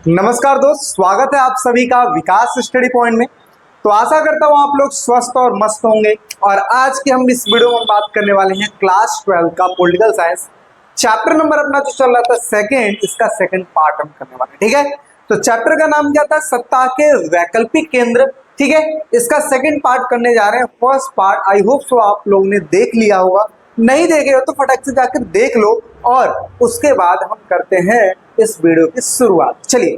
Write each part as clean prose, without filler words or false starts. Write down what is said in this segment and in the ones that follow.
नमस्कार दोस्त, स्वागत है आप सभी का विकास स्टडी पॉइंट में। तो आशा करता हूँ आप लोग स्वस्थ और मस्त होंगे। और आज की हम इस वीडियो में बात करने वाले हैं क्लास 12 का पॉलिटिकल साइंस चैप्टर नंबर अपना जो चल रहा था सेकंड, इसका सेकंड पार्ट हम करने वाले हैं। ठीक है, तो चैप्टर का नाम क्या था? सत्ता के वैकल्पिक केंद्र। ठीक है, इसका सेकंड पार्ट करने जा रहे हैं। First part I hope so आप लोगों ने देख लिया होगा, नहीं देखे हो तो फटाक से जाकर देख लो और उसके बाद हम करते हैं इस वीडियो की शुरुआत। चलिए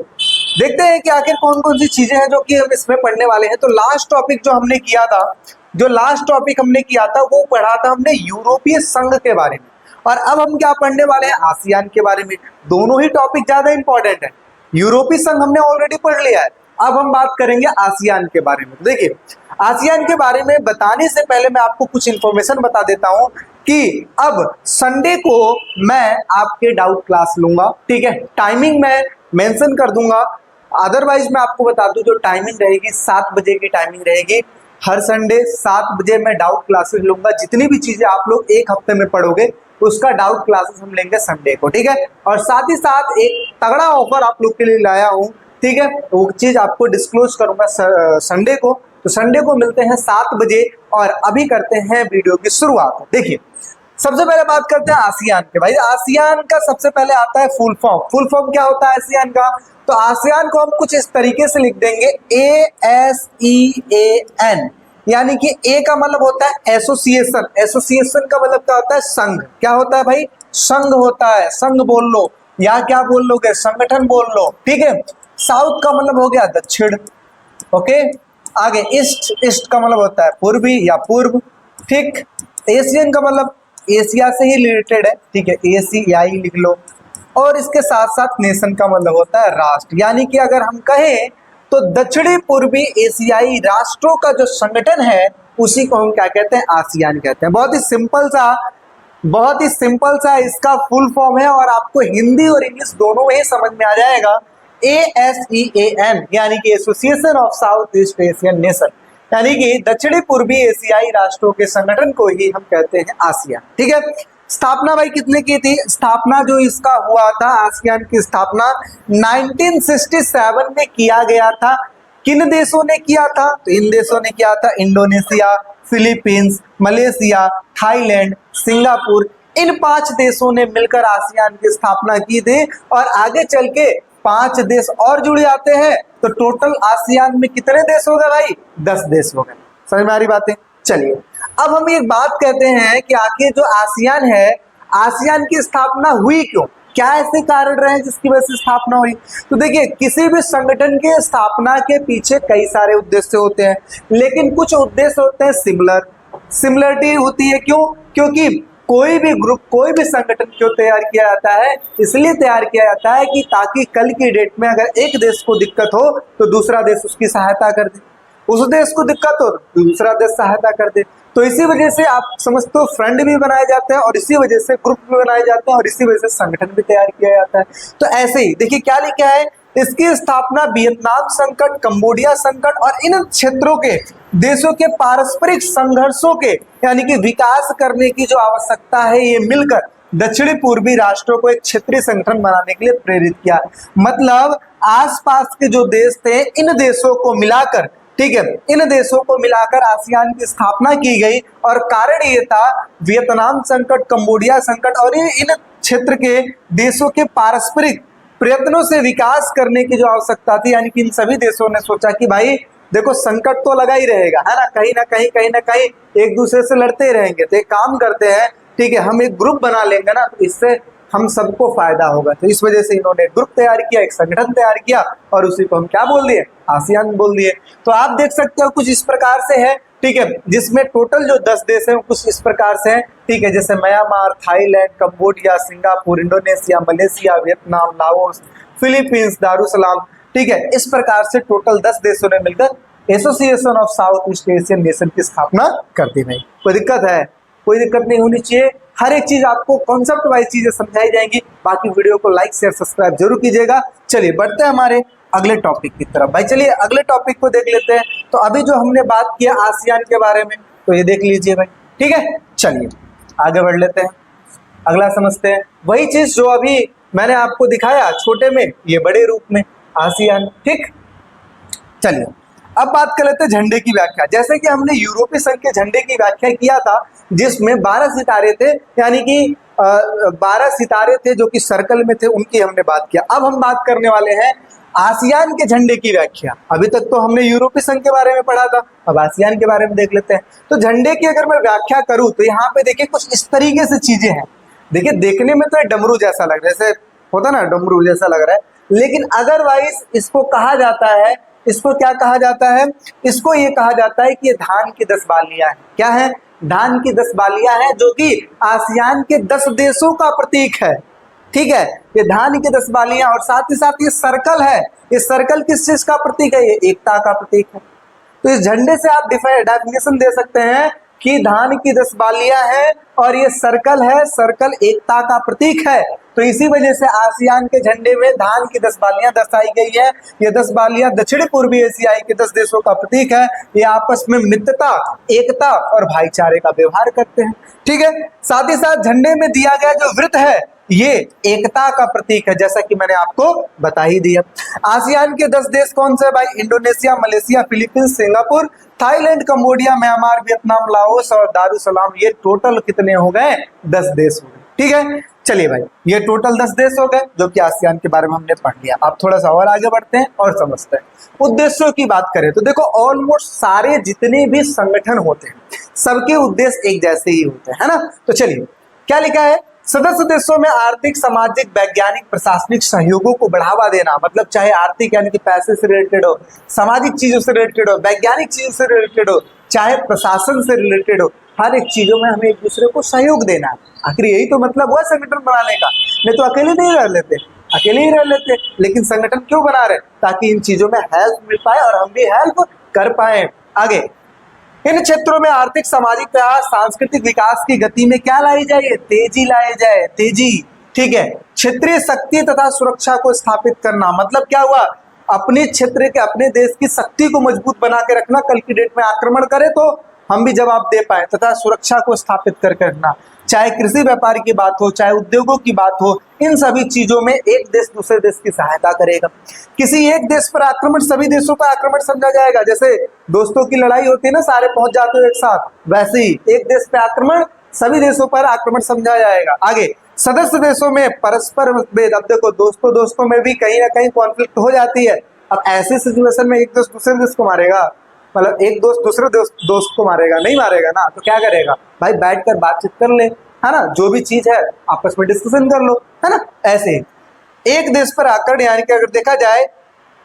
देखते हैं कि आखिर कौन कौन सी चीजें हैं जो कि हम इसमें पढ़ने वाले हैं। तो लास्ट टॉपिक जो हमने किया था, वो पढ़ा था हमने यूरोपीय संघ के बारे में। और अब हम क्या पढ़ने वाले हैं? आसियान के बारे में। दोनों ही टॉपिक ज्यादा इंपॉर्टेंट है। यूरोपीय संघ हमने ऑलरेडी पढ़ लिया है, अब हम बात करेंगे आसियान के बारे में। देखिए, आसियान के बारे में बताने से पहले मैं आपको कुछ इंफॉर्मेशन बता देता हूं कि अब संडे को मैं आपके डाउट क्लास लूंगा। ठीक है, टाइमिंग मैं मेंशन कर दूंगा। अदरवाइज मैं आपको बता दूं, जो टाइमिंग रहेगी 7 बजे की टाइमिंग रहेगी। हर संडे 7 बजे मैं डाउट क्लासेस लूंगा। जितनी भी चीजें आप लोग एक हफ्ते में पढ़ोगे उसका डाउट क्लासेस हम लेंगे संडे को। ठीक है, और साथ ही साथ एक तगड़ा ऑफर आप लोग के लिए लाया हूँ। ठीक है, वो चीज आपको डिस्क्लोज करूंगा संडे को। तो संडे को मिलते हैं 7 बजे और अभी करते हैं वीडियो की शुरुआत। देखिए, सबसे पहले बात करते हैं आसियान के। भाई, आसियान का सबसे पहले आता है फुल फॉर्म। फुल फॉर्म क्या होता है आसियान का? तो आसियान को हम कुछ इस तरीके से लिख देंगे, ASEAN। यानी कि ए का मतलब होता है एसोसिएशन। एसोसिएशन का मतलब क्या होता है? संघ। क्या होता है भाई? संघ होता है। संघ बोल लो या क्या बोल लोगे? संगठन बोल लो। ठीक है, साउथ का मतलब हो गया दक्षिण। ओके, आगे ईस्ट। ईस्ट का मतलब होता है पूर्वी या पूर्व। ठीक, एशियन का मतलब एशिया से ही रिलेटेड है। ठीक है, एशियाई लिख लो। और इसके साथ साथ नेशन का मतलब होता है राष्ट्र। यानी कि अगर हम कहें तो दक्षिणी पूर्वी एशियाई राष्ट्रों का जो संगठन है उसी को हम क्या कहते हैं? आसियान कहते हैं। बहुत ही सिंपल सा इसका फुल फॉर्म है और आपको हिंदी और इंग्लिश दोनों ही समझ में आ जाएगा। ASEAN यानी कि association of south east Asian nation, यानी कि दक्षिणी पूर्वी एशियाई राष्ट्रों के संगठन को ही हम कहते हैं आसियान। ठीक है, स्थापना भाई कितने की थी? स्थापना जो इसका हुआ था, आसियान की स्थापना 1967 में किया गया था। किन देशों ने किया था? तो इन देशों ने किया था, Indonesia, Philippines, Malaysia, Thailand, Singapore. इन 5 देशों ने मिलकर आसियान की स्थापना की थी। और आगे चल के 5 देश और जुड़ जाते हैं तो टोटल आसियान में कितने देश हो गए भाई? 10 देश हो गए। समझ में आ रही बातें? चलिए, अब हम एक बात कहते हैं कि आखिर जो आसियान है, आसियान की स्थापना हुई क्यों? क्या ऐसे कारण रहे जिसकी वजह से स्थापना हुई? तो देखिए, किसी भी संगठन के स्थापना के पीछे कई सारे उद्देश्य होते हैं, लेकिन कुछ उद्देश्य होते हैं सिमिलरिटी होती है। क्यों? क्योंकि कोई भी ग्रुप, कोई भी संगठन क्यों तैयार किया जाता है? इसलिए तैयार किया जाता है कि ताकि कल की डेट में अगर एक देश को दिक्कत हो तो दूसरा देश उसकी सहायता कर दे, उस देश को दिक्कत हो दूसरा देश सहायता कर दे। तो इसी वजह से आप समझते हो फ्रंट भी बनाए जाते हैं और इसी वजह से ग्रुप भी बनाए जाते हैं और इसी वजह से संगठन भी तैयार किया जाता है। तो ऐसे ही देखिए क्या लिखा है, इसकी स्थापना वियतनाम संकट, कंबोडिया संकट और इन क्षेत्रों के देशों के पारस्परिक संघर्षों के यानी कि विकास करने की जो आवश्यकता है, ये मिलकर दक्षिणी पूर्वी राष्ट्रों को एक क्षेत्रीय संगठन बनाने के लिए प्रेरित किया। मतलब आसपास के जो देश थे, इन देशों को मिलाकर, ठीक है, इन देशों को मिलाकर आसियान की स्थापना की गई। और कारण ये था वियतनाम संकट, कंबोडिया संकट और इन क्षेत्र के देशों के पारस्परिक प्रयत्नों से विकास करने की जो आवश्यकता थी। यानी कि इन सभी देशों ने सोचा कि भाई देखो, संकट तो लगा ही रहेगा, है ना, कहीं ना कहीं एक दूसरे से लड़ते रहेंगे। तो एक काम करते हैं, ठीक है, हम एक ग्रुप बना लेंगे ना, तो इससे हम सबको फायदा होगा। तो इस वजह से इन्होंने ग्रुप तैयार किया, एक संगठन तैयार किया और उसी को हम क्या बोल दिए? आसियान बोल दिए। तो आप देख सकते हो कुछ इस प्रकार से है। ठीक है, जिसमें टोटल जो 10 देश हैं कुछ इस प्रकार से हैं। ठीक है, जैसे Myanmar, Thailand, Cambodia, Singapore, Indonesia, Malaysia, Vietnam, Laos, Philippines, Darussalam. ठीक है, इस प्रकार से टोटल 10 देशों ने मिलकर association of south east Asian nation की स्थापना कर दी। भाई कोई दिक्कत है? कोई दिक्कत नहीं होनी चाहिए। हर एक चीज आपको कॉन्सेप्ट वाइज चीजें समझाई जाएंगी। बाकी वीडियो को लाइक शेयर सब्सक्राइब जरूर कीजिएगा। चलिए बढ़ते हैं हमारे अगले टॉपिक की तरफ। भाई चलिए अगले टॉपिक को देख लेते हैं। तो अभी जो हमने बात किया आसियान के बारे में, तो ये देख लीजिए भाई। ठीक है, चलिए आगे बढ़ लेते हैं, अगला समझते हैं। वही चीज जो अभी मैंने आपको दिखाया छोटे में, ये बड़े रूप में। आसियान। ठीक, चलिए अब बात कर लेते हैं झंडे की व्याख्या। जैसे कि हमने यूरोपीय संघ के झंडे की व्याख्या किया था, जिसमें 12 सितारे थे, यानी कि 12 सितारे थे जो कि सर्कल में थे, उनकी हमने बात किया। अब हम बात करने वाले हैं आसियान के झंडे की व्याख्या। अभी तक तो हमने यूरोपीय संघ के बारे में पढ़ा था, अब आसियान के बारे में देख लेते हैं। तो झंडे की अगर मैं व्याख्या करूं तो यहाँ पे देखिए कुछ इस तरीके से चीजें हैं। देखिए देखने में तो डमरू जैसा लग रहा है, जैसे होता ना डमरू जैसा लग रहा है, लेकिन अदरवाइज इसको कहा जाता है, इसको क्या कहा जाता है, इसको ये कहा जाता है कि ये धान की 10 बालियां हैं। क्या है? धान की 10 बालियां हैं, जो कि आसियान के 10 देशों का प्रतीक है। ठीक है, ये धान की 10 बालियां, और साथ ही साथ ये सर्कल है। ये सर्कल किस चीज का प्रतीक है? ये एकता का प्रतीक है। तो इस झंडे से आप डेफिनेशन दे सकते हैं कि धान की 10 बालियां हैं और ये सर्कल है, सर्कल एकता का प्रतीक है। तो इसी वजह से आसियान के झंडे में धान की 10 बालियां दर्शाई गई है। ये 10 बालियां दक्षिण पूर्वी एशियाई के 10 देशों का प्रतीक है। ये आपस में मित्रता, एकता और भाईचारे का व्यवहार करते हैं। ठीक है, साथ ही साथ झंडे में दिया गया जो वृत्त है, ये एकता का प्रतीक है, जैसा कि मैंने आपको बता ही दिया। आसियान के 10 देश कौन से भाई? Indonesia, Malaysia, Philippines, Singapore, Thailand, Cambodia, Myanmar, Vietnam, Laos और दारुसलाम। ये टोटल कितने हो गए? 10 देश हो गए। ठीक है, चलिए भाई, ये टोटल 10 देश हो गए जो कि आसियान के बारे में हमने पढ़ लिया। अब थोड़ा सा और आगे बढ़ते हैं और समझते हैं। उद्देश्यों की बात करें तो देखो, ऑलमोस्ट सारे जितने भी संगठन होते हैं, सबके उद्देश्य एक जैसे ही होते हैं, है ना। तो चलिए क्या लिखा है, सदस्य देशों में आर्थिक, सामाजिक, वैज्ञानिक, प्रशासनिक सहयोगों को बढ़ावा देना। मतलब चाहे आर्थिक यानी कि पैसे से रिलेटेड हो, सामाजिक चीजों से रिलेटेड हो, वैज्ञानिक चीजों से रिलेटेड हो, चाहे प्रशासन से रिलेटेड हो, हर एक चीजों में हमें एक दूसरे को सहयोग देना है। आखिर यही तो मतलब हुआ संगठन बनाने का। नहीं तो अकेले नहीं रह लेते, अकेले ही रह लेते, लेकिन संगठन क्यों बना रहे? ताकि इन चीजों में हेल्प मिल पाए और हम भी हेल्प कर पाए। आगे, इन क्षेत्रों में आर्थिक, सामाजिक तथा सांस्कृतिक विकास की गति में क्या लाई जाए? तेजी लाई जाए, तेजी। ठीक है, क्षेत्रीय शक्ति तथा सुरक्षा को स्थापित करना। मतलब क्या हुआ? अपने क्षेत्र के, अपने देश की शक्ति को मजबूत बना के रखना, कल की डेट में आक्रमण करे तो हम भी जवाब दे पाए, तथा सुरक्षा को स्थापित करके रखना। चाहे कृषि व्यापार की बात हो, चाहे उद्योगों की बात हो, इन सभी चीजों में एक देश दूसरे देश की सहायता करेगा। किसी एक देश पर आक्रमण सभी देशों का आक्रमण समझा जाएगा। जैसे दोस्तों की लड़ाई होती है ना, सारे पहुंच जाते हो एक साथ, वैसे ही एक देश पे आक्रमण सभी देशों पर आक्रमण समझा जाएगा। आगे, सदस्य देशों में परस्पर मतभेद। अब देखो, दोस्तों में भी कहीं ना कहीं कॉन्फ्लिक्ट हो जाती है। अब ऐसे सिचुएशन में एक दोस्त दूसरे देश को मारेगा? मतलब एक दोस्त दूसरे दोस्त को मारेगा? नहीं मारेगा ना। तो क्या करेगा भाई? बैठकर बातचीत कर ले, है ना, जो भी चीज है आपस में डिस्कशन कर लो, है ना। ऐसे ही एक देश पर आक्रमण, यानी कि अगर देखा जाए,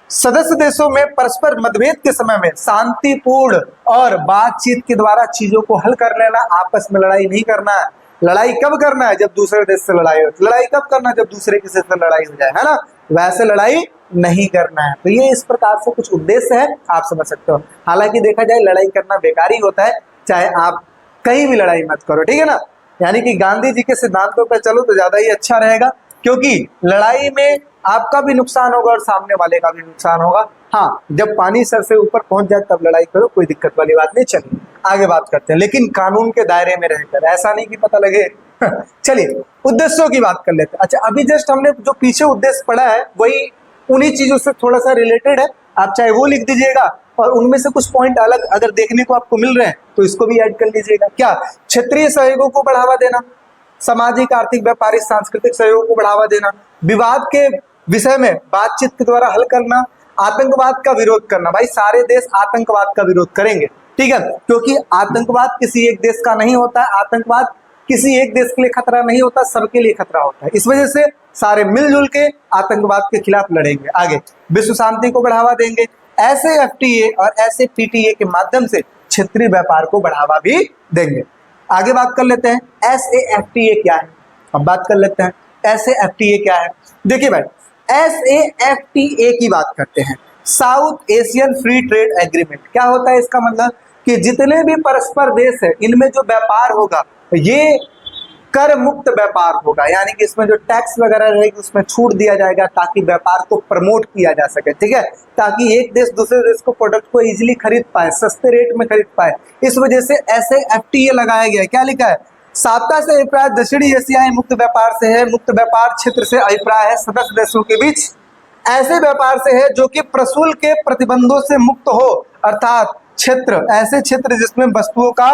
सदस्य देशों में परस्पर मतभेद के समय में शांतिपूर्ण और बातचीत के द्वारा चीजों को हल कर लेना, आपस में लड़ाई नहीं करना है। लड़ाई कब करना है? जब दूसरे देश से लड़ाई हो। लड़ाई कब करना है? जब दूसरे किसी से लड़ाई हो जाए, है ना। वैसे लड़ाई नहीं करना है। तो ये इस प्रकार से कुछ उद्देश्य है, आप समझ सकते हो। हालांकि देखा जाए लड़ाई करना बेकार ही होता है, चाहे आप कहीं भी लड़ाई मत करो, ठीक है ना। यानी कि गांधी जी के सिद्धांतों पर चलो तो ज्यादा ही अच्छा रहेगा, क्योंकि लड़ाई में आपका भी नुकसान होगा और सामने वाले का भी नुकसान होगा। हाँ, जब पानी सर से ऊपर पहुंच जाए तब लड़ाई करो, कोई दिक्कत वाली बात नहीं। चलिए आगे बात करते हैं, लेकिन कानून के दायरे में रहकर, ऐसा नहीं कि पता लगे। चलिए उद्देश्यों की बात कर लेते हैं। अच्छा, अभी जस्ट हमने जो पीछे उद्देश्य पढ़ा है वही उन्हीं चीजों से थोड़ा सा रिलेटेड है। आप चाहे वो लिख दीजिएगा, और उनमें से कुछ पॉइंट अलग अगर देखने को आपको मिल रहे हैं तो इसको भी ऐड कर लीजिएगा। क्या? क्षेत्रीय सहयोगों को बढ़ावा देना, सामाजिक, आर्थिक, व्यापारिक, सांस्कृतिक सहयोग को बढ़ावा देना, विवाद के विषय में बातचीत के द्वारा हल करना, आतंकवाद का विरोध करना। भाई सारे देश आतंकवाद का विरोध करेंगे, ठीक है, क्योंकि आतंकवाद किसी एक देश का नहीं होता है। आतंकवाद किसी एक देश के लिए खतरा नहीं होता, सबके लिए खतरा होता है। इस वजह से सारे मिलजुल के आतंकवाद के खिलाफ लड़ेंगे। आगे, विश्व शांति को बढ़ावा देंगे। ऐसे एफटीए और ऐसे पीटीए के माध्यम से क्षेत्रीय व्यापार को बढ़ावा भी देंगे। आगे बात कर लेते हैं एसएएफटीए क्या है। अब बात कर लेते हैं एसएएफटीए क्या है। देखिए भाई, एसएएफटीए की बात करते हैं, south Asian free trade agreement. क्या होता है इसका मतलब? कि जितने भी परस्पर देश है, इनमें जो व्यापार होगा ये कर मुक्त व्यापार होगा, यानी कि इसमें जो टैक्स वगैरह रहेगी उसमें छूट दिया जाएगा, ताकि व्यापार को प्रमोट किया जा सके, ठीक है, ताकि एक देश दूसरे देश को प्रोडक्ट को इजीली खरीद पाए, सस्ते रेट में खरीद पाए। इस वजह से ऐसे एफटीए लगाया गया है। क्या लिखा है? साप्ताह से अभिप्राय दक्षिणी एशियाई मुक्त व्यापार से है। मुक्त व्यापार क्षेत्र से अभिप्राय है सदस्य देशों के बीच ऐसे व्यापार से है जो कि प्रशुल्क के प्रतिबंधों से मुक्त हो, अर्थात क्षेत्र, ऐसे क्षेत्र जिसमें वस्तुओं का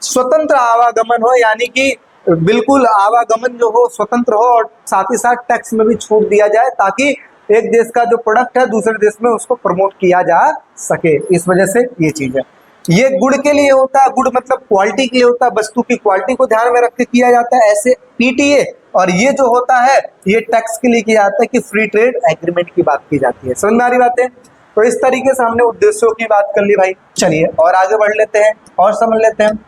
स्वतंत्र आवागमन हो, यानी कि बिल्कुल आवागमन जो हो स्वतंत्र हो, और साथ ही साथ टैक्स में भी छूट दिया जाए ताकि एक देश का जो प्रोडक्ट है दूसरे देश में उसको प्रमोट किया जा सके। इस वजह से ये चीज है। ये गुड़ के लिए होता है, गुड़ मतलब क्वालिटी के लिए होता है, वस्तु की क्वालिटी को ध्यान में रख के किया जाता है ऐसे पीटीए। और ये जो होता है ये टैक्स के लिए किया जाता है कि फ्री ट्रेड एग्रीमेंट की बात की जाती है। समझ में आ रही बातें? तो इस तरीके से हमने उद्देश्यों की बात कर ली भाई। चलिए और आगे बढ़ लेते हैं और समझ लेते हैं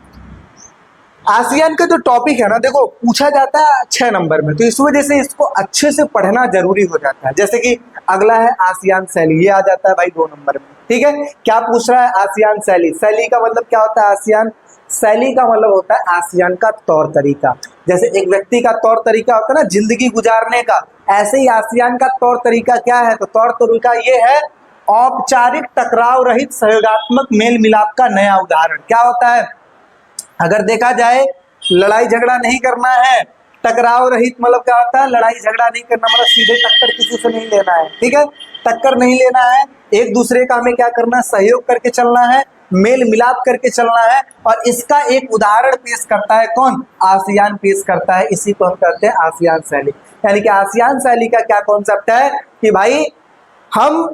आसियान का जो टॉपिक है ना, देखो पूछा जाता है 6 नंबर में, तो इस वजह से इसको अच्छे से पढ़ना जरूरी हो जाता है। जैसे कि अगला है आसियान शैली, ये आ जाता है भाई 2 नंबर में। ठीक है, क्या पूछ रहा है? आसियान शैली। शैली का मतलब क्या होता है? आसियान शैली का मतलब होता है आसियान का तौर तरीका। जैसे एक व्यक्ति का तौर तरीका होता है ना जिंदगी गुजारने का, ऐसे ही आसियान का तौर तरीका क्या है? तो तौर तरीका ये है औपचारिक टकराव रहित सहयोगात्मक मेल मिलाप का नया उदाहरण। क्या होता है? अगर देखा जाए लड़ाई झगड़ा नहीं करना है, टकराव रहित मतलब क्या होता है? लड़ाई झगड़ा नहीं करना, मतलब सीधे टक्कर किसी से नहीं लेना है। ठीक है, टक्कर नहीं लेना है, एक दूसरे का हमें क्या करना है? सहयोग करके चलना है, मेल मिलाप करके चलना है। और इसका एक उदाहरण पेश करता है कौन? आसियान पेश करता है। इसी को हम कहते हैं आसियान शैली। यानी कि आसियान शैली का क्या कॉन्सेप्ट है कि भाई हम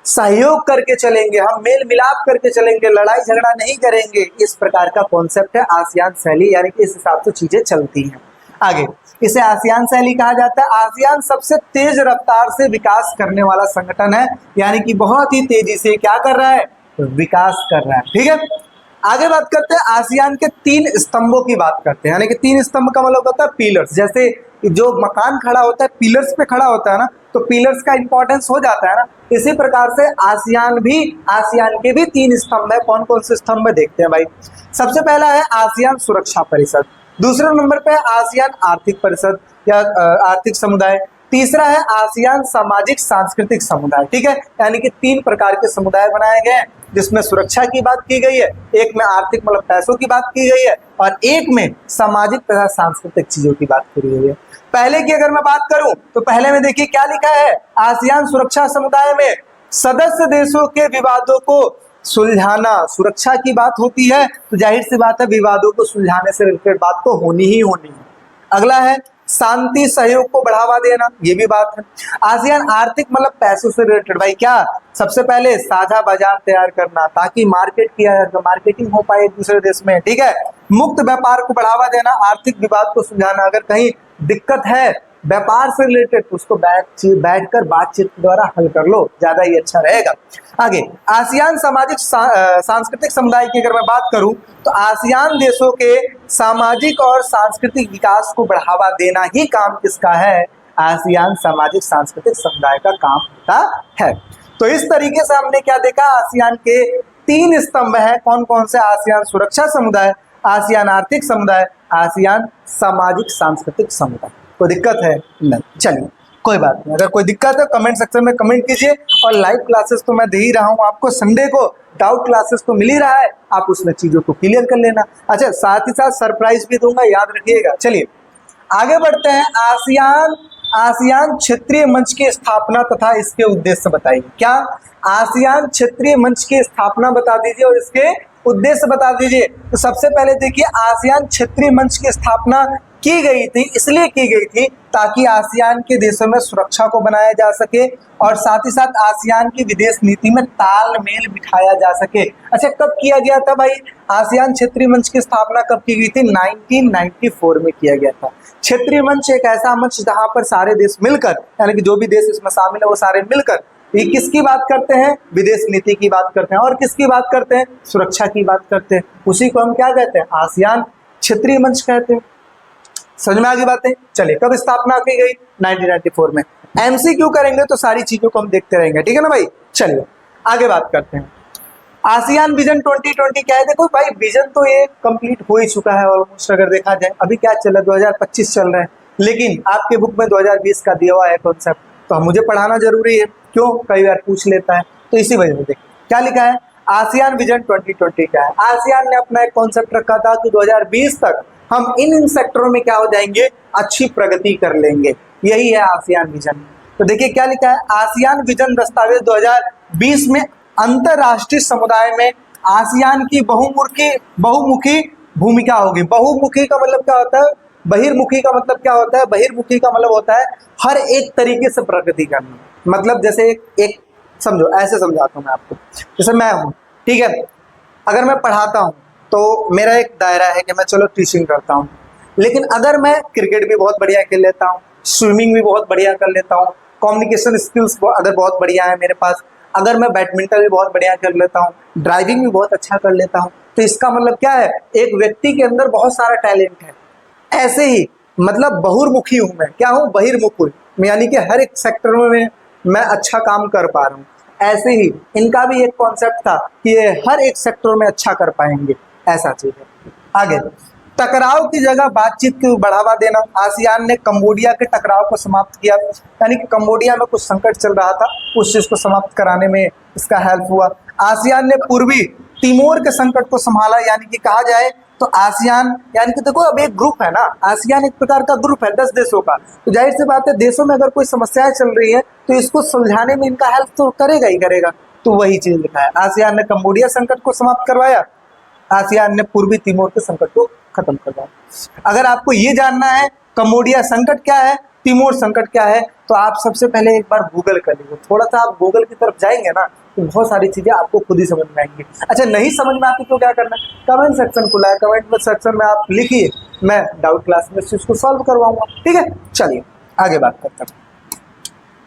सहयोग करके चलेंगे, हम मेल मिलाप करके चलेंगे, लड़ाई झगड़ा नहीं करेंगे। इस प्रकार का कॉन्सेप्ट है आसियान शैली, यानी कि इस हिसाब से चीजें चलती हैं। आगे इसे आसियान शैली कहा जाता है। आसियान सबसे तेज रफ्तार से विकास करने वाला संगठन है, यानी कि बहुत ही तेजी से क्या कर रहा है? विकास कर रहा है। ठीक है, आगे बात करते हैं आसियान के 3 स्तंभों की बात करते हैं। यानी कि 3 स्तंभ का मतलब होता है पिलर्स। जैसे जो मकान खड़ा होता है पिलर्स पे खड़ा होता है ना, तो पिलर्स का इंपॉर्टेंस हो जाता है ना, इसी प्रकार से आसियान के भी 3 स्तंभ है। कौन कौन से स्तंभ है देखते हैं भाई। सबसे पहला है आसियान सुरक्षा परिषद, दूसरे नंबर पे आसियान आर्थिक परिषद या आर्थिक समुदाय, तीसरा है आसियान सामाजिक सांस्कृतिक समुदाय। ठीक है, यानी कि 3 प्रकार के समुदाय बनाए गए हैं, जिसमें सुरक्षा की बात की गई है, एक में आर्थिक मतलब पैसों की बात की गई है, और एक में सामाजिक तथा सांस्कृतिक चीजों की बात की गई है। पहले की अगर मैं बात करूं तो पहले में देखिए क्या लिखा है, आसियान सुरक्षा समुदाय में सदस्य देशों के विवादों को सुलझाना। सुरक्षा की बात होती है तो जाहिर सी बात है विवादों को सुलझाने से रिलेटेड बात तो होनी ही होनी है। अगला है शांति सहयोग को बढ़ावा देना, ये भी बात है। आसियान आर्थिक मतलब पैसों से रिलेटेड भाई क्या? सबसे पहले साझा बाजार तैयार करना ताकि मार्केट किया जाए, मार्केटिंग हो पाए एक दूसरे देश में। ठीक है, मुक्त व्यापार को बढ़ावा देना, आर्थिक विवाद को सुलझाना। अगर कहीं दिक्कत है व्यापार से रिलेटेड तो उसको बैठकर बातचीत के द्वारा हल कर लो, ज्यादा ही अच्छा रहेगा। आगे आसियान सामाजिक सांस्कृतिक समुदाय की अगर मैं बात करूं तो आसियान देशों के सामाजिक और सांस्कृतिक विकास को बढ़ावा देना ही काम किसका है? आसियान सामाजिक सांस्कृतिक समुदाय का काम होता है। तो इस तरीके से हमने क्या देखा, आसियान के 3 स्तंभ है। कौन कौन से? आसियान सुरक्षा समुदाय, आसियान आर्थिक समुदाय, आसियान सामाजिक सांस्कृतिक समुदाय। कोई दिक्कत है? नहीं। चलिए कोई बात नहीं, अगर कोई दिक्कत है कमेंट सेक्शन में कमेंट कीजिए। और लाइव क्लासेस तो मैं दे ही रहा हूँ आपको, संडे को डाउट क्लासेस तो मिल ही रहा है, आप उसमें चीजों को क्लियर कर लेना। अच्छा, साथ ही साथ सरप्राइज भी दूंगा, याद रखिएगा। चलिए आगे बढ़ते हैं। आसियान क्षेत्रीय मंच की स्थापना तथा इसके उद्देश्य बताइए। क्या? आसियान क्षेत्रीय मंच की स्थापना बता दीजिए और इसके उद्देश्य बता दीजिए। तो सबसे पहले देखिए आसियान क्षेत्रीय मंच की स्थापना की गई थी, इसलिए की गई थी ताकि आसियान के देशों में सुरक्षा को बनाया जा सके और साथ ही साथ आसियान की विदेश नीति में तालमेल बिठाया जा सके। अच्छा, कब किया गया था भाई? आसियान क्षेत्रीय मंच की स्थापना कब की गई थी? 1994 में किया गया था। क्षेत्रीय मंच एक ऐसा मंच जहां पर सारे देश मिलकर, यानी कि जो भी देश इसमें शामिल है वो सारे मिलकर ये किसकी बात करते हैं? विदेश नीति की बात करते हैं। और किसकी बात करते हैं? सुरक्षा की बात करते हैं। उसी को हम क्या कहते हैं? आसियान क्षेत्रीय मंच कहते हैं। समझ में आ गई बातें? चलिए, कब स्थापना की गई? 1994 में। एमसीक्यू करेंगे तो सारी चीजों को हम देखते रहेंगे, ठीक है ना भाई। चलिए आगे बात करते हैं। आसियान विजन 2020 क्या है? देखो भाई, विजन तो ये कंप्लीट हो ही चुका है ऑलमोस्ट। अगर देखा जाए अभी क्या चल रहा है, 2025 चल रहा है, लेकिन आपके बुक में 2020 का दिया हुआ है कॉन्सेप्ट, तो मुझे पढ़ाना जरूरी है। क्यों? कई बार पूछ लेता है, तो इसी वजह से देखिए क्या लिखा है। आसियान विजन 2020 क्या है? आसियान ने अपना एक कॉन्सेप्ट रखा था कि 2020 तक हम इन सेक्टरों में क्या हो जाएंगे? अच्छी प्रगति कर लेंगे। यही है आसियान विजन। तो देखिए क्या लिखा है, आसियान विजन दस्तावेज 2020 में अंतरराष्ट्रीय समुदाय में आसियान की बहुमुखी भूमिका होगी। बहुमुखी का मतलब क्या होता है, बहिर्मुखी का मतलब क्या होता है, बहिर्मुखी का मतलब होता है हर एक तरीके से प्रगति करना। मतलब जैसे एक समझो, ऐसे समझाता हूँ मैं आपको, जैसे मैं हूँ, ठीक है, अगर मैं पढ़ाता हूँ तो मेरा एक दायरा है कि मैं चलो टीचिंग करता हूँ, लेकिन अगर मैं क्रिकेट भी बहुत बढ़िया खेल लेता हूँ, स्विमिंग भी बहुत बढ़िया कर लेता हूँ, कम्युनिकेशन स्किल्स अगर बहुत बढ़िया है मेरे पास, अगर मैं बैडमिंटन भी बहुत बढ़िया कर लेता हूँ, ड्राइविंग भी बहुत अच्छा कर लेता हूँ, तो इसका मतलब क्या है, एक व्यक्ति के अंदर बहुत सारा टैलेंट है। ऐसे ही मतलब बहुमुखी हूं मैं, क्या हूं, बहिर्मुख हूं, यानी कि हर एक सेक्टर में मैं अच्छा काम कर पा रहा हूं। ऐसे ही इनका भी एक कॉन्सेप्ट था कि ये हर एक सेक्टर में अच्छा कर पाएंगे, ऐसा चीज है। आगे, टकराव की जगह बातचीत को बढ़ावा देना। आसियान ने कंबोडिया के टकराव को समाप्त किया, यानी कि कंबोडिया में कुछ संकट चल रहा था, उस चीज को समाप्त कराने में इसका हेल्प हुआ। आसियान ने पूर्वी तिमोर के संकट को संभाला, यानी कि कहा जाए तो आसियान यानी कि देखो अब एक ग्रुप है ना, आसियान एक प्रकार का ग्रुप है 10 देशों का, तो जाहिर सी बात है देशों में अगर कोई समस्याएं चल रही है तो इसको सुलझाने में इनका हेल्प तो करेगा ही करेगा। तो वही चीज लिखा है, आसियान ने कंबोडिया संकट को समाप्त करवाया, आसियान ने पूर्वी तिमोर के संकट को खत्म करवाया। अगर आपको ये जानना है कंबोडिया संकट क्या है, तिमोर संकट क्या है, तो आप सबसे पहले एक बार गूगल कर लीजिए, थोड़ा सा आप गूगल की तरफ जाएंगे ना तो बहुत सारी चीजें आपको खुद ही समझ में आएंगी। अच्छा, नहीं समझ में आती तो क्या करना है, कमेंट सेक्शन खुला है, कमेंट सेक्शन में आप लिखिए, मैं डाउट क्लास में इस चीज को सॉल्व करवाऊंगा। ठीक है, चलिए आगे बात करते हैं।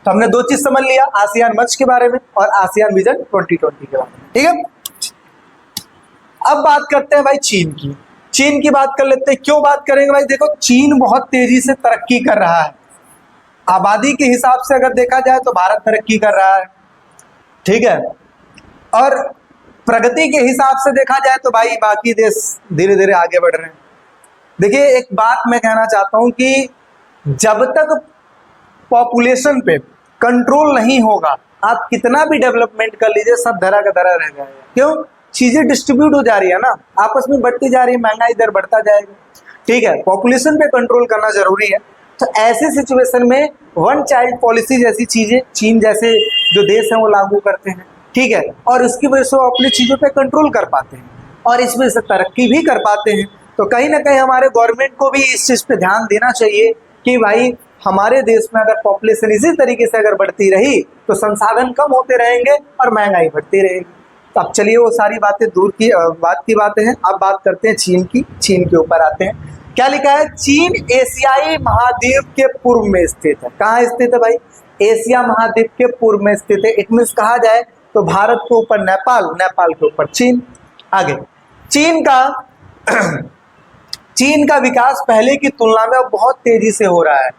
तो हमने दो चीज समझ लिया, आसियान मंच के बारे में और आसियान विजन 2020 के बारे में। ठीक है, अब बात करते हैं भाई चीन की। चीन की बात कर लेते हैं। क्यों बात करेंगे भाई, देखो चीन बहुत तेजी से तरक्की कर रहा है। आबादी के हिसाब से अगर देखा जाए तो भारत तरक्की कर रहा है, ठीक है, और प्रगति के हिसाब से देखा जाए तो भाई बाकी देश धीरे धीरे आगे बढ़ रहे हैं। देखिए एक बात मैं कहना चाहता हूं कि जब तक पॉपुलेशन पे कंट्रोल नहीं होगा, आप कितना भी डेवलपमेंट कर लीजिए सब धरा का धरा रह जाएगा। क्यों, चीजें डिस्ट्रीब्यूट हो जा रही है ना, आपस में बढ़ती जा रही है, महंगाई दर बढ़ता जाएगा। ठीक है, पॉपुलेशन पे कंट्रोल करना जरूरी है। तो ऐसे सिचुएशन में वन चाइल्ड पॉलिसी जैसी चीजें चीन जैसे जो देश है वो लागू करते हैं, ठीक है, और इसकी वजह से वो अपनी चीजों पे कंट्रोल कर पाते हैं और इसमें से तरक्की भी कर पाते हैं। तो कहीं ना कहीं हमारे गवर्नमेंट को भी इस चीज पे ध्यान देना चाहिए कि भाई हमारे देश में अगर पॉपुलेशन इसी तरीके से अगर बढ़ती रही तो संसाधन कम होते रहेंगे और महंगाई बढ़ती रहेगी। तो अब चलिए वो सारी बातें दूर की बात की बातें हैं, अब बात करते हैं चीन की। चीन के ऊपर आते हैं। क्या लिखा है, चीन एशियाई महाद्वीप के पूर्व में स्थित है। कहाँ स्थित है भाई, एशिया महाद्वीप के पूर्व में स्थित है। इट मीन्स कहा जाए तो भारत के ऊपर नेपाल, नेपाल के ऊपर चीन। आगे, चीन का विकास पहले की तुलना में अब बहुत तेजी से हो रहा है।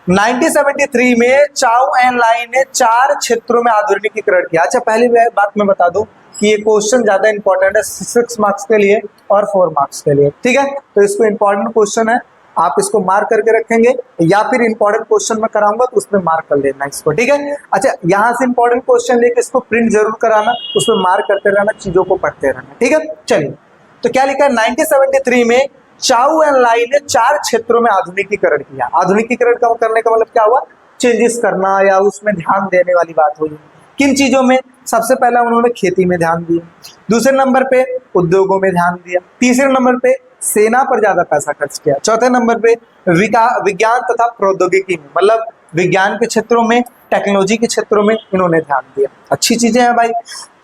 1973 में चाओ एन लाई ने 4 क्षेत्रों में आधुनिकीकरण किया। अच्छा, पहली बात मैं बता दूं कि ये क्वेश्चन ज्यादा इंपॉर्टेंट है 6 मार्क्स के लिए और 4 मार्क्स के लिए, ठीक है, तो इसको इंपॉर्टेंट क्वेश्चन है, आप इसको मार्क करके रखेंगे या फिर इंपॉर्टेंट क्वेश्चन में कराऊंगा तो उसमें मार्क कर लेना इसको, ठीक है। अच्छा, यहाँ से इंपॉर्टेंट क्वेश्चन लेके इसको प्रिंट जरूर कराना, उसमें मार्क करते रहना, चीजों को पढ़ते रहना, ठीक है। चलिए, तो क्या लिखा है, 1973 में चाओ एन लाई ने 4 क्षेत्रों में आधुनिकीकरण किया। आधुनिकीकरण का करने का मतलब क्या हुआ, चेंजेस करना या उसमें ध्यान देने वाली बात हुई। किन चीजों में, सबसे पहला उन्होंने खेती में ध्यान दिया, दूसरे नंबर पे उद्योगों में ध्यान दिया, तीसरे नंबर पे सेना पर ज्यादा पैसा खर्च किया, चौथे नंबर पे विज्ञान तथा प्रौद्योगिकी में, मतलब विज्ञान के क्षेत्रों में, टेक्नोलॉजी के क्षेत्रों में इन्होंने ध्यान दिया। अच्छी चीजें हैं भाई।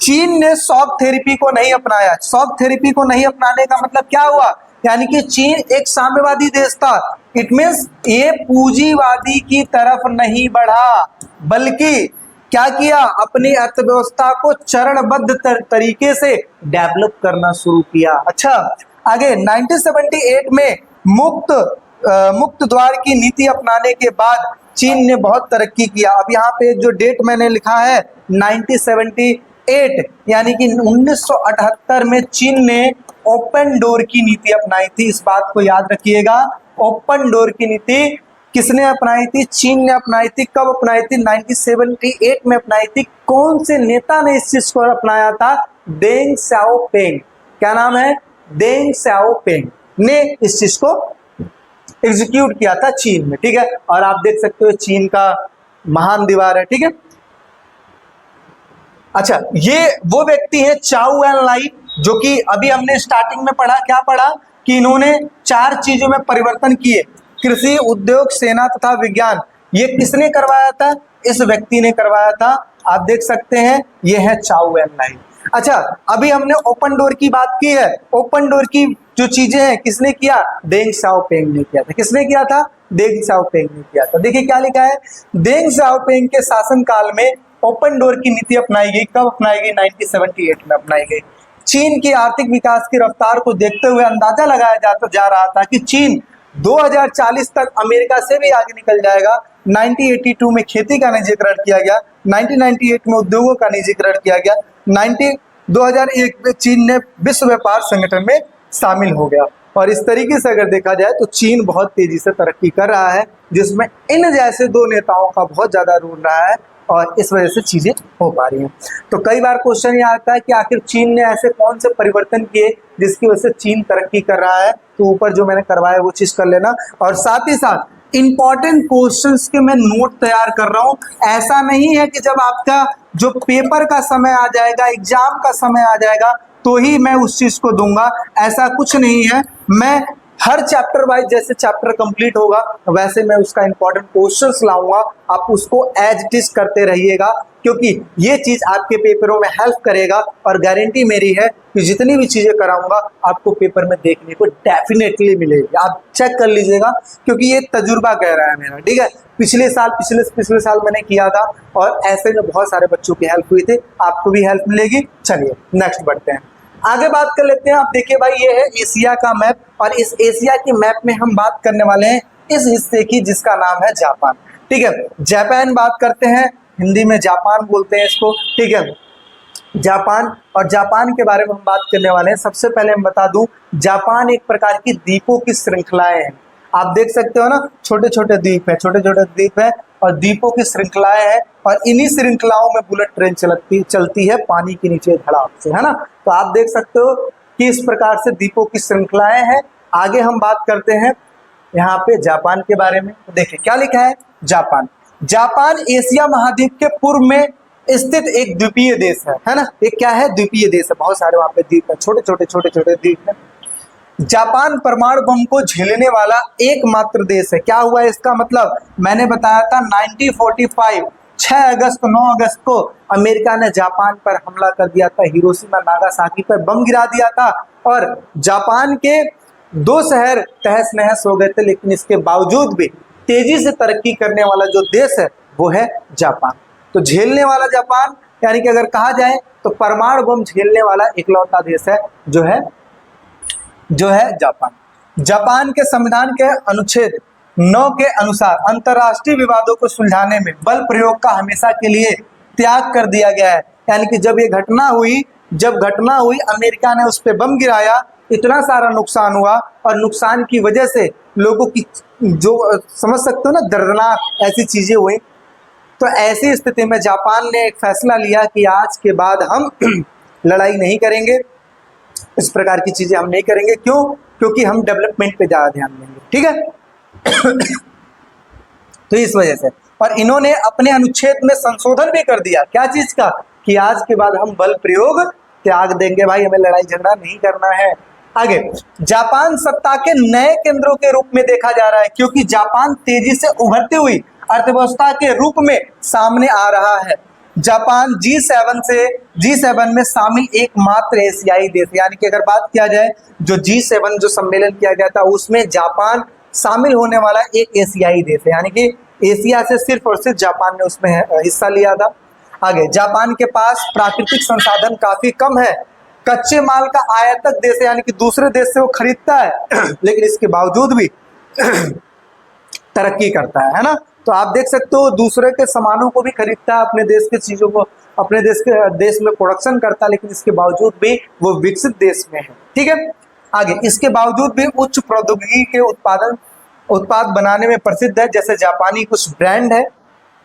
चीन ने शॉक थेरेपी को नहीं अपनाया। शॉक थेरेपी को नहीं अपनाने का मतलब क्या हुआ, यानी कि चीन एक साम्यवादी देश था। इट मीन्स ये पूंजीवादी की तरफ नहीं बढ़ा, बल्कि क्या किया, अपनी अर्थव्यवस्था को चरणबद्ध तरीके से डेवलप करना शुरू किया। अच्छा, आगे 1978 में मुक्त द्वार की नीति अपनाने के बाद चीन ने बहुत तरक्की किया। अब यहाँ पे जो डेट मैंने लिखा है 1978, यानी कि 1978 में चीन ने ओपन डोर की नीति अपनाई थी। इस बात को याद रखिएगा, ओपन डोर की नीति किसने अपनाई थी, चीन ने अपनाई थी। कब अपनाई थी, 1978 में अपनाई थी। कौन से नेता ने इस चीज को अपनाया था, डेंग शाओपिंग। क्या नाम है, डेंग शाओपिंग ने इस चीज को एग्जीक्यूट किया था चीन में, ठीक है। और आप देख सकते हो चीन का महान दीवार है, ठीक है। अच्छा, ये वो व्यक्ति है चाउ एन लाई, जो कि अभी हमने स्टार्टिंग में पढ़ा, क्या पढ़ा कि इन्होंने 4 चीजों में परिवर्तन किए, कृषि, उद्योग, सेना तथा विज्ञान। ये किसने करवाया था? इस व्यक्ति ने करवाया था। आप देख सकते हैं ये है चाउ एन लाई। अच्छा, अभी हमने ओपन डोर की बात की है। ओपन डोर की जो चीजें हैं किसने किया? डेंग शाओपिंग ने किया था। किसने किया था? डेंग शाओपिंग ने किया था। देखिए क्या लिखा है, डेंग शाओपिंग के शासनकाल में ओपन डोर की नीति अपनाई गई। कब अपनाई गई? 1978 में अपनाई गई। चीन की आर्थिक विकास की रफ्तार को देखते हुए अंदाजा लगाया जा रहा था कि चीन 2040 तक अमेरिका से भी आगे निकल जाएगा। 1982 में खेती का निजीकरण किया गया, 1998 में उद्योगों का निजीकरण किया गया, 2001 में चीन ने विश्व व्यापार संगठन में शामिल हो गया। और इस तरीके से अगर देखा जाए तो चीन बहुत तेजी से तरक्की कर रहा है, जिसमें इन जैसे 2 नेताओं का बहुत ज्यादा रोल रहा है और इस वजह से चीजें हो पा रही हैं। तो कई बार क्वेश्चन ये आता है कि आखिर चीन ने ऐसे कौन से परिवर्तन किए जिसकी वजह से चीन तरक्की कर रहा है। तो ऊपर जो मैंने करवाया वो चीज कर लेना, और साथ ही साथ इंपॉर्टेंट क्वेश्चंस के मैं नोट तैयार कर रहा हूं। ऐसा नहीं है कि जब आपका जो पेपर का समय आ जाएगा, एग्जाम का समय आ जाएगा तो ही मैं उस चीज को दूंगा, ऐसा कुछ नहीं है। मैं हर चैप्टर वाइज, जैसे चैप्टर कंप्लीट होगा वैसे मैं उसका इंपॉर्टेंट क्वेश्चंस लाऊंगा, आप उसको एज इट इज करते रहिएगा, क्योंकि ये चीज आपके पेपरों में हेल्प करेगा। और गारंटी मेरी है कि जितनी भी चीजें कराऊंगा आपको पेपर में देखने को डेफिनेटली मिलेगी। आप चेक कर लीजिएगा, क्योंकि ये तजुर्बा कह रहा है मेरा, ठीक है। पिछले साल मैंने किया था और ऐसे में बहुत सारे बच्चों की हेल्प हुई थी, आपको भी हेल्प मिलेगी। चलिए नेक्स्ट बढ़ते हैं, आगे बात कर लेते हैं। आप देखिए भाई, ये है एशिया का मैप, और इस एशिया के मैप में हम बात करने वाले हैं इस हिस्से की जिसका नाम है जापान, ठीक है। जापान बात करते हैं, हिंदी में जापान बोलते हैं इसको, ठीक है। जापान, और जापान के बारे में हम बात करने वाले हैं। सबसे पहले मैं बता दूं, जापान एक प्रकार की द्वीपों की श्रृंखलाएं हैं। आप देख सकते हो ना, छोटे छोटे द्वीप है और द्वीपों की श्रृंखलाएं हैं, और इन्हीं श्रृंखलाओं में बुलेट ट्रेन चलती है पानी के नीचे धड़ाम से, है ना। तो आप देख सकते हो कि इस प्रकार से द्वीपों की श्रृंखलाएं हैं। आगे हम बात करते हैं यहाँ पे जापान के बारे में। तो देखिए क्या लिखा है, जापान एशिया महाद्वीप के पूर्व में स्थित एक द्वीपीय देश है ना। एक क्या है? द्वीपीय देश है, बहुत सारे वहां पे द्वीप है, छोटे छोटे द्वीप है। जापान परमाणु बम को झेलने वाला एकमात्र देश है। क्या हुआ इसका मतलब? मैंने बताया था 1945 6 अगस्त 9 अगस्त को अमेरिका ने जापान पर हमला कर दिया था, हिरोशिमा नागासाकी पर बम गिरा दिया था, और जापान के 2 शहर तहस नहस हो गए थे। लेकिन इसके बावजूद भी तेजी से तरक्की करने वाला जो देश है वो है जापान। तो झेलने वाला जापान, यानी कि अगर कहा जाए तो परमाणु बम झेलने वाला इकलौता देश है जो है जापान। जापान के संविधान के अनुच्छेद 9 के अनुसार अंतरराष्ट्रीय विवादों को सुलझाने में बल प्रयोग का हमेशा के लिए त्याग कर दिया गया है। यानी कि जब घटना हुई अमेरिका ने उस पर बम गिराया, इतना सारा नुकसान हुआ, और नुकसान की वजह से लोगों की जो समझ सकते हो ना, दर्दनाक ऐसी चीजें हुई। तो ऐसी स्थिति में जापान ने एक फैसला लिया कि आज के बाद हम लड़ाई नहीं करेंगे, इस प्रकार की चीजें हम नहीं करेंगे। क्यों? क्योंकि हम डेवलपमेंट पे ज्यादा ध्यान देंगे, ठीक है। तो इस वजह से, और इन्होंने अपने अनुच्छेद में संशोधन भी कर दिया, क्या चीज का? कि आज के बाद हम बल प्रयोग त्याग देंगे, भाई हमें लड़ाई झगड़ा नहीं करना है। आगे, जापान सत्ता के नए केंद्रों के रूप में देखा जा रहा है, क्योंकि जापान तेजी से उभरती हुई अर्थव्यवस्था के रूप में सामने आ रहा है। जापान G7 में शामिल एकमात्र एशियाई देश, यानी कि अगर बात किया जाए जो G7 जो सम्मेलन किया गया था उसमें जापान शामिल होने वाला एक एशियाई देश है, यानी कि एशिया से सिर्फ और सिर्फ जापान ने उसमें हिस्सा लिया था। आगे, जापान के पास प्राकृतिक संसाधन काफी कम है, कच्चे माल का आयातक देश है, यानी कि दूसरे देश से वो खरीदता है लेकिन इसके बावजूद भी तरक्की करता है ना। तो आप देख सकते हो दूसरे के सामानों को भी खरीदता है, अपने देश के चीजों को अपने देश में प्रोडक्शन करता है, लेकिन इसके बावजूद भी वो विकसित देश में है, ठीक है। आगे, इसके बावजूद भी उच्च प्रौद्योगिकी के उत्पाद बनाने में प्रसिद्ध है। जैसे जापानी कुछ ब्रांड है,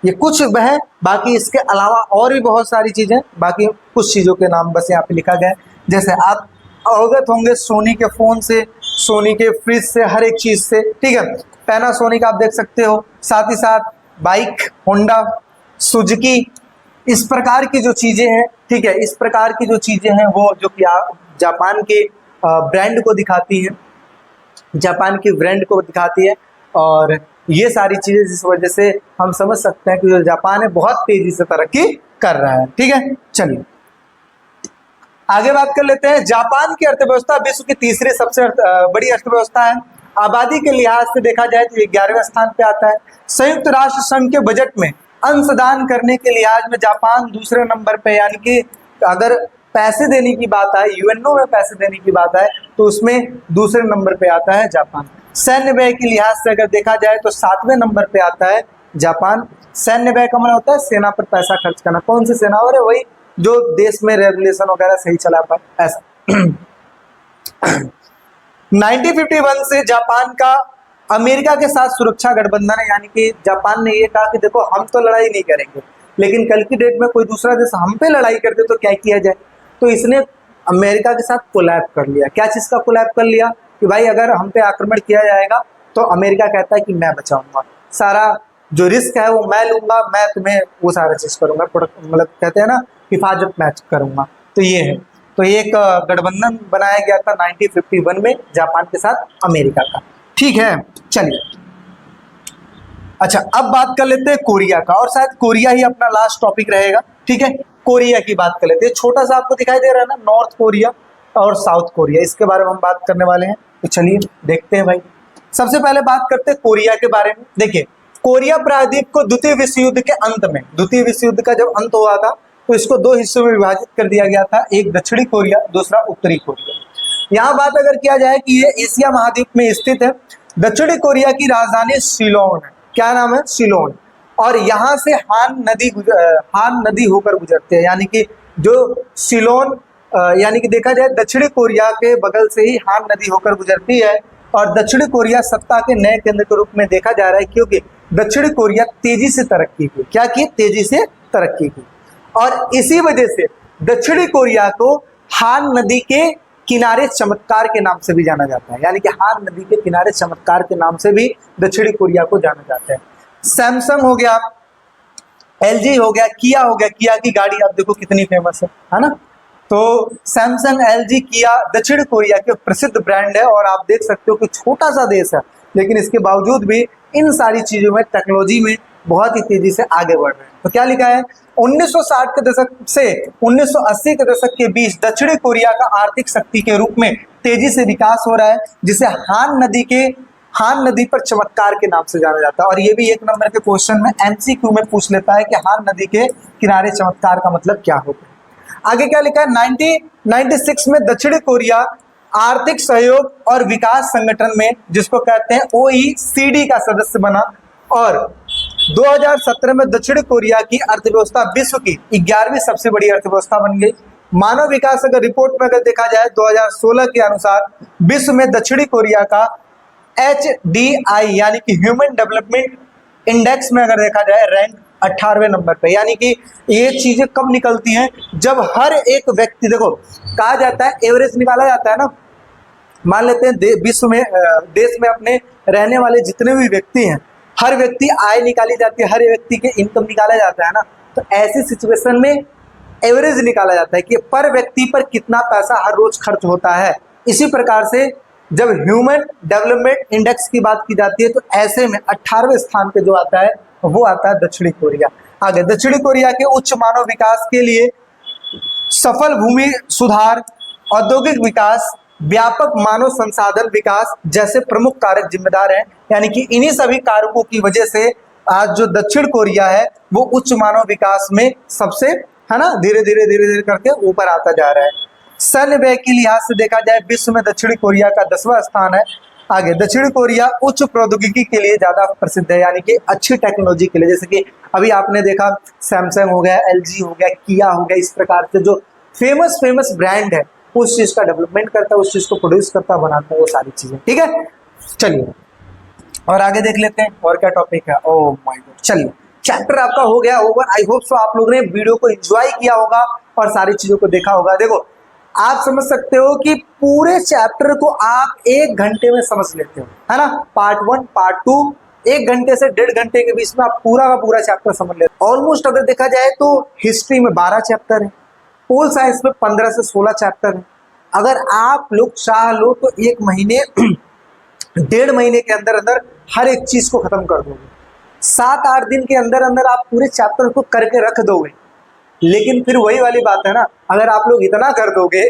ये कुछ है, बाकी इसके अलावा और भी बहुत सारी चीजें, बाकी कुछ चीजों के नाम बस यहाँ पे लिखा गया है। जैसे आप अवगत होंगे सोनी के फोन से, सोनी के फ्रिज से, हर एक चीज से, ठीक है। पैनासोनिक आप देख सकते हो, साथ ही साथ बाइक होंडा, सुजुकी, इस प्रकार की जो चीजें हैं, ठीक है, इस प्रकार की जो चीजें हैं वो जो कि जापान के ब्रांड को दिखाती है, जापान की ब्रांड को दिखाती है। और ये सारी चीजें जिस वजह से हम समझ सकते हैं कि जो जापान है बहुत तेजी से तरक्की कर रहा है। ठीक है, चलिए आगे बात कर लेते हैं। जापान की अर्थव्यवस्था विश्व की तीसरी सबसे बड़ी अर्थव्यवस्था है। आबादी के लिहाज से देखा जाए तो 11वें स्थान पे आता है। संयुक्त राष्ट्र संघ के बजट में अंशदान करने के लिहाज में जापान दूसरे नंबर पे, यानी कि अगर पैसे देने की बात आए, यूएनओ में पैसे देने की बात आए तो उसमें दूसरे नंबर पे आता है जापान। सैन्य व्यय के लिहाज से अगर देखा जाए तो 7वें नंबर पे आता है जापान। सैन्य व्यय का मतलब होता है सेना पर पैसा खर्च करना। कौन सी सेना? और वही जो देश में रेगुलेशन वगैरह सही चला पाए, ऐसा। 1951 से जापान का अमेरिका के साथ सुरक्षा गठबंधन है, यानी कि जापान ने ये कहा कि देखो हम तो लड़ाई नहीं करेंगे, लेकिन कल की डेट में कोई दूसरा देश हम पे लड़ाई करते तो क्या किया जाए, तो इसने अमेरिका के साथ कोलैब कर लिया। क्या चीज का कोलैब कर लिया कि भाई अगर हम पे आक्रमण किया जाएगा तो अमेरिका कहता है कि मैं बचाऊंगा, सारा जो रिस्क है वो मैं लूंगा, मैं तुम्हें वो सारा चीज करूंगा, मतलब कहते हैं ना हिफाजत मैं करूंगा। तो ये है, तो एक गठबंधन बनाया गया था 1951 में जापान के साथ अमेरिका का। ठीक है, चलिए अच्छा अब बात कर लेते हैं कोरिया का, और शायद कोरिया ही अपना लास्ट टॉपिक रहेगा। ठीक है, कोरिया की बात कर लेते हैं। छोटा सा आपको दिखाई दे रहा है ना, नॉर्थ कोरिया और साउथ कोरिया, इसके बारे में हम बात करने वाले हैं। तो चलिए देखते हैं भाई। सबसे पहले बात करते हैं कोरिया के बारे में। देखिए कोरिया प्रायद्वीप को द्वितीय विश्व युद्ध के अंत में, द्वितीय विश्व युद्ध का जब अंत हुआ था तो इसको दो हिस्सों में विभाजित कर दिया गया था, एक दक्षिणी कोरिया, दूसरा उत्तरी कोरिया। यहाँ बात अगर किया जाए कि ये एशिया महाद्वीप में स्थित है। दक्षिणी कोरिया की राजधानी सिलोन है। क्या नाम है? सिलोन। और यहाँ से हान नदी होकर गुजरते हैं, यानी कि जो सिलोन यानी कि देखा जाए दक्षिणी कोरिया के बगल से ही हान नदी होकर गुजरती है। और दक्षिणी कोरिया सत्ता के नए केंद्र के रूप में देखा जा रहा है, क्योंकि दक्षिणी कोरिया तेजी से तरक्की की। क्या की? तेजी से तरक्की की। और इसी वजह से दक्षिणी कोरिया को हान नदी के किनारे चमत्कार के नाम से भी जाना जाता है, यानी कि हान नदी के किनारे चमत्कार के नाम से भी दक्षिणी कोरिया को जाना जाता है। सैमसंग हो गया, एलजी हो गया, किया हो गया, किया की गाड़ी आप देखो कितनी फेमस है ना। तो सैमसंग, एलजी, किया दक्षिण कोरिया के प्रसिद्ध ब्रांड है। और आप देख सकते हो कि छोटा सा देश है, लेकिन इसके बावजूद भी इन सारी चीजों में, टेक्नोलॉजी में बहुत ही तेजी से आगे बढ़ रहे हैं। तो क्या लिखा है? 1960 के दशक से 1980 के दशक के बीच दक्षिणी कोरिया का आर्थिक शक्ति के रूप में तेजी से विकास हो रहा है, जिसे हान नदी पर चमत्कार के नाम से जाना जाता है। और ये भी एक नंबर के क्वेश्चन में एमसीक्यू में पूछ लेता है कि हान नदी के किनारे चमत्कार का मतलब क्या होता है। आगे क्या लिखा है? 1996 में दक्षिणी कोरिया आर्थिक सहयोग और विकास संगठन में, जिसको कहते हैं OECD का सदस्य बना। और 2017 में दक्षिण कोरिया की अर्थव्यवस्था विश्व की 11वीं सबसे बड़ी अर्थव्यवस्था बन गई। मानव विकास अगर रिपोर्ट में अगर देखा जाए 2016 के अनुसार विश्व में दक्षिणी कोरिया का HDI यानी कि ह्यूमन डेवलपमेंट इंडेक्स में अगर देखा जाए रैंक 18वें नंबर पे। यानी कि ये चीजें कब निकलती हैं? जब हर एक व्यक्ति, देखो कहा जाता है एवरेज निकाला जाता है ना, मान लेते हैं विश्व में देश में अपने रहने वाले जितने भी व्यक्ति हैं, हर व्यक्ति आय निकाली जाती है, हर व्यक्ति के इनकम निकाला जाता है ना। तो ऐसी सिचुएशन में एवरेज निकाला जाता है कि पर व्यक्ति पर कितना पैसा हर रोज खर्च होता है। इसी प्रकार से जब ह्यूमन डेवलपमेंट इंडेक्स की बात की जाती है तो ऐसे में 18वें स्थान पे जो आता है वो आता है दक्षिणी कोरिया। आगे दक्षिणी कोरिया के उच्च मानव विकास के लिए सफल भूमि सुधार, औद्योगिक विकास, व्यापक मानव संसाधन विकास जैसे प्रमुख कारक जिम्मेदार हैं। यानी कि इन्हीं सभी कारकों की वजह से आज जो दक्षिण कोरिया है वो उच्च मानव विकास में सबसे, है ना, धीरे धीरे करके ऊपर आता जा रहा है। सैन्य व्यय के लिहाज से देखा जाए विश्व में दक्षिणी कोरिया का 10वां स्थान है। आगे दक्षिणी कोरिया उच्च प्रौद्योगिकी के लिए ज्यादा प्रसिद्ध है, यानी कि अच्छी टेक्नोलॉजी के लिए। जैसे कि अभी आपने देखा सैमसंग हो गया, एलजी हो गया, किया हो गया, इस प्रकार से जो फेमस ब्रांड है उस चीज का डेवलपमेंट करता है, उस चीज को प्रोड्यूस करता है, बनाता है, वो सारी चीजें। ठीक है, चलिए और आगे देख लेते हैं और क्या टॉपिक है। ओह माय गॉड, चलिए चैप्टर आपका हो गया ओवर। आई होप सो आप लोगों ने वीडियो को एंजॉय किया होगा और सारी चीजों को देखा होगा। देखो आप समझ सकते हो कि पूरे चैप्टर को आप 1 घंटे में समझ लेते हो, है ना। पार्ट 1 पार्ट 2 1 घंटे से 1.5 घंटे के बीच में आप पूरा का पूरा चैप्टर समझ लेते। ऑलमोस्ट अगर देखा जाए तो हिस्ट्री में 12 चैप्टर है, पोल साइंस में 15 से 16 चैप्टर है। अगर आप लोग चाह लो तो 1 महीने 1.5 महीने के अंदर अंदर हर एक चीज को खत्म कर दोगे। 7-8 दिन के अंदर अंदर आप पूरे चैप्टर को करके रख दोगे। लेकिन फिर वही वाली बात है ना, अगर आप लोग इतना कर दोगे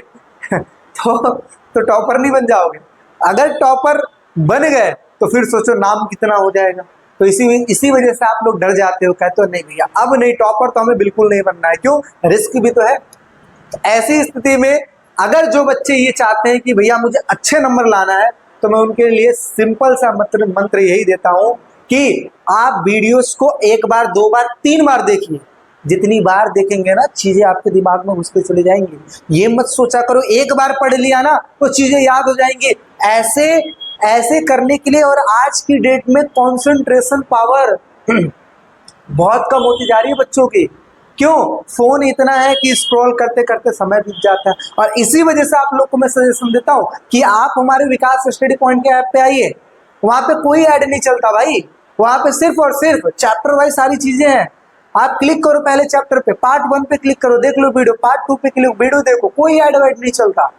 तो टॉपर नहीं बन जाओगे। अगर टॉपर बन गए तो फिर सोचो नाम कितना हो जाएगा। तो इसी वजह से आप लोग डर जाते हो, कहते हो नहीं भैया अब नहीं, टॉपर तो हमें बिल्कुल नहीं बनना है। क्यों? रिस्क भी तो है। तो ऐसी स्थिति में अगर जो बच्चे ये चाहते हैं कि भैया मुझे अच्छे नंबर लाना है, तो मैं उनके लिए सिंपल सा मंत्र यही देता हूं कि आप वीडियोस को 1 बार 2 बार 3 बार देखिए। जितनी बार देखेंगे ना चीजें आपके दिमाग में घुसते चले जाएंगी। ये मत सोचा करो 1 बार पढ़ लिया ना तो चीजें याद हो जाएंगी। ऐसे करने के लिए, और आज की डेट में कंसंट्रेशन पावर बहुत कम होती जा रही है बच्चों की। क्यों? फोन इतना है कि स्क्रॉल करते करते समय बीत जाता है। और इसी वजह से आप लोग को मैं सजेशन देता हूं कि आप हमारे विकास स्टडी पॉइंट के ऐप पे आइए। वहां पे कोई ऐड नहीं चलता भाई, वहां पे सिर्फ और सिर्फ चैप्टर वाइज सारी चीजें हैं। आप क्लिक करो पहले चैप्टर पे, पार्ट 1 पे क्लिक करो, देख लो वीडियो, पार्ट 2 पे क्लिक वीडियो देखो, कोई ऐड वाइड नहीं चलता।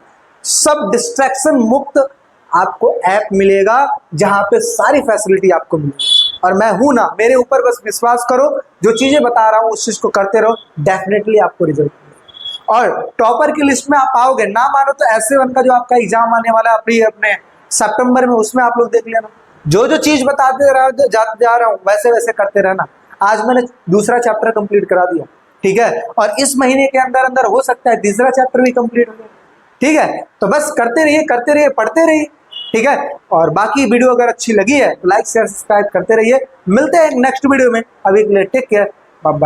सब डिस्ट्रैक्शन मुक्त आपको ऐप मिलेगा जहां पे सारी फैसिलिटी आपको मिलेगी। और मैं हूं ना, मेरे ऊपर बस विश्वास करो, जो चीजें बता रहा हूं उस चीज को करते रहो, डेफिनेटली आपको रिजल्ट मिलेगा। और टॉपर की लिस्ट में आप आओगे ना, मानो तो SA1 का जो आपका एग्जाम आने वाला है अपने सितंबर में, उसमें आप लोग देख लेना। जो चीज बताते जा रहा हूं वैसे वैसे करते रहना। आज मैंने दूसरा चैप्टर कंप्लीट करा दिया, ठीक है, और इस महीने के अंदर अंदर हो सकता है तीसरा चैप्टर भी कंप्लीट हो जाए, ठीक है। तो बस करते रहिए, पढ़ते रहिए, ठीक है। और बाकी वीडियो अगर अच्छी लगी है तो लाइक शेयर सब्सक्राइब करते रहिए। मिलते हैं नेक्स्ट वीडियो में, अभी के लिए टेक केयर, बाय बाय।